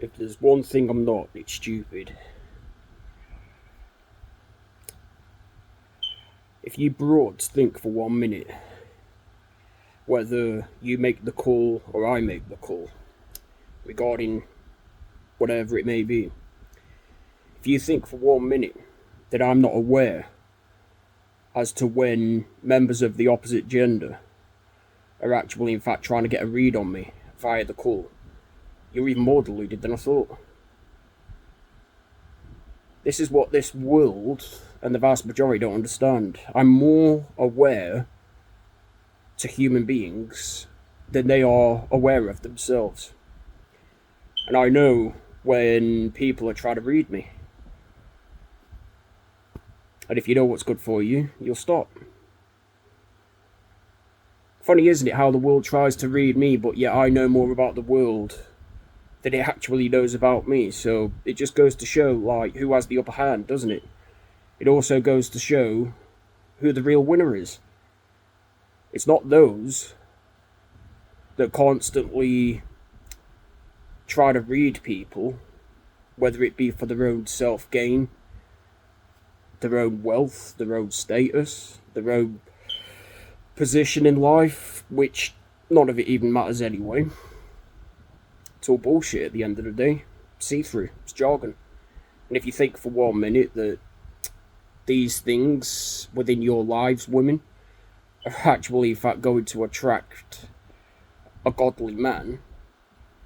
If there's one thing I'm not, it's stupid. If you broads think for 1 minute, whether you make the call or I make the call, regarding whatever it may be, if you think for 1 minute that I'm not aware as to when members of the opposite gender are actually in fact trying to get a read on me via the call, you're even more deluded than I thought. This is what this world and the vast majority don't understand. I'm more aware to human beings than they are aware of themselves. And I know when people are trying to read me. And if you know what's good for you, you'll stop. Funny, isn't it, how the world tries to read me, but yet I know more about the world than it actually knows about me. So it just goes to show, like, who has the upper hand, doesn't it? It also goes to show who the real winner is. It's not those that constantly try to read people, whether it be for their own self-gain, their own wealth, their own status, their own position in life, which none of it even matters anyway. It's all bullshit at the end of the day. See-through. It's jargon. And if you think for 1 minute that these things within your lives, women, are actually in fact going to attract a godly man,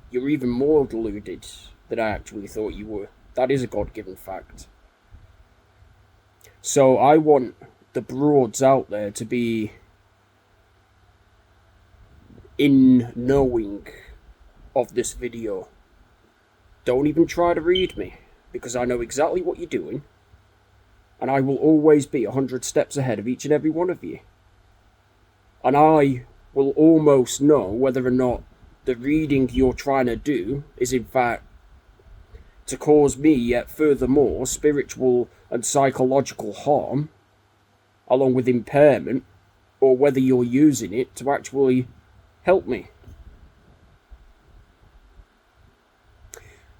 you're even more deluded than I actually thought you were. That is a God-given fact. So I want the broads out there to be in knowing of this video. Don't even try to read me, because I know exactly what you're doing, and I will always be 100 steps ahead of each and every one of you. And I will almost know whether or not the reading you're trying to do is in fact to cause me yet furthermore spiritual and psychological harm, along with impairment, or whether you're using it to actually help me.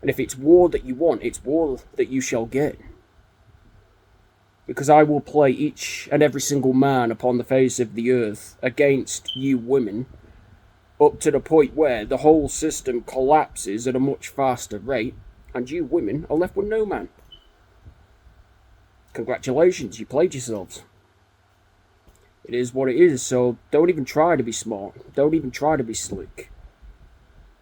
And if it's war that you want, it's war that you shall get. Because I will play each and every single man upon the face of the earth against you women, up to the point where the whole system collapses at a much faster rate, and you women are left with no man. Congratulations, you played yourselves. It is what it is, so don't even try to be smart. Don't even try to be slick.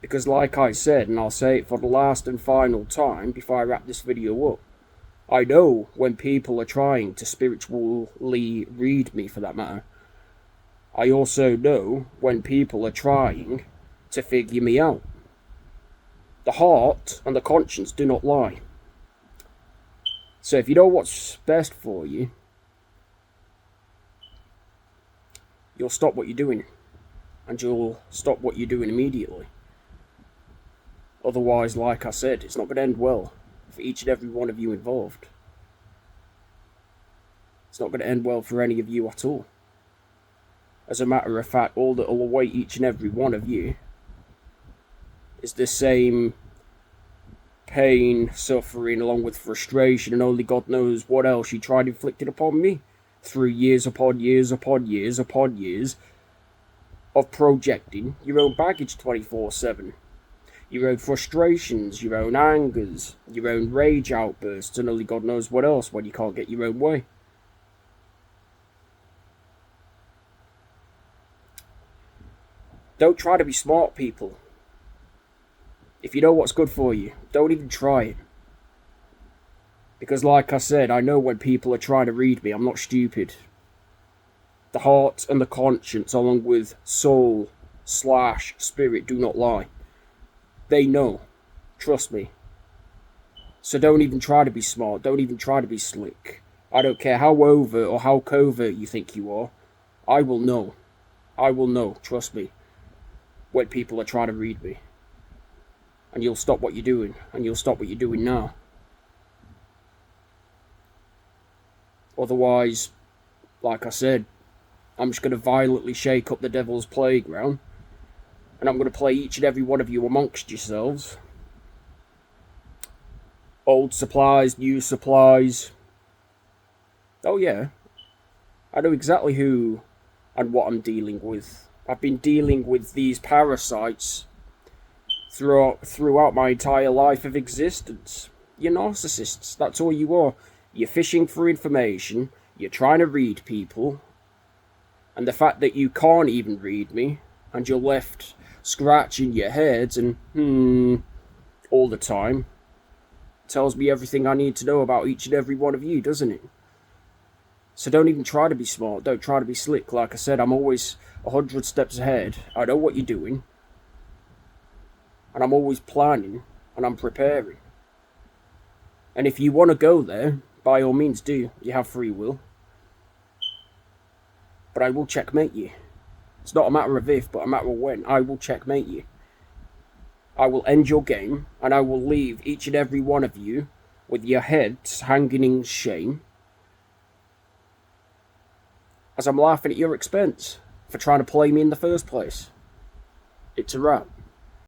Because like I said, and I'll say it for the last and final time before I wrap this video up, I know when people are trying to spiritually read me, for that matter. I also know when people are trying to figure me out. The heart and the conscience do not lie. So if you know what's best for you, you'll stop what you're doing. And you'll stop what you're doing immediately. Otherwise, like I said, it's not going to end well for each and every one of you involved. It's not going to end well for any of you at all. As a matter of fact, all that will await each and every one of you is the same pain, suffering, along with frustration, and only God knows what else you tried inflicting upon me through years upon years upon years upon years of projecting your own baggage 24/7. Your own frustrations, your own angers, your own rage outbursts, and only God knows what else when you can't get your own way. Don't try to be smart, people. If you know what's good for you, don't even try it. Because like I said, I know when people are trying to read me, I'm not stupid. The heart and the conscience, along with soul/spirit, do not lie. They know. Trust me. So don't even try to be smart. Don't even try to be slick. I don't care how overt or how covert you think you are. I will know. I will know. Trust me. When people are trying to read me. And you'll stop what you're doing. And you'll stop what you're doing now. Otherwise, like I said, I'm just going to violently shake up the devil's playground. And I'm going to play each and every one of you amongst yourselves. Old supplies, new supplies. Oh yeah, I know exactly who and what I'm dealing with. I've been dealing with these parasites throughout my entire life of existence. You're narcissists, that's all you are. You're fishing for information, you're trying to read people, and the fact that you can't even read me, and you're left scratching your heads and all the time, tells me everything I need to know about each and every one of you, doesn't it? So don't even try to be smart, don't try to be slick. Like I said, I'm always 100 steps ahead. I know what you're doing, and I'm always planning, and I'm preparing. And if you want to go there, by all means do. You have free will. But I will checkmate you. It's not a matter of if, but a matter of when. I will checkmate you. I will end your game, and I will leave each and every one of you with your heads hanging in shame, as I'm laughing at your expense for trying to play me in the first place. It's a wrap.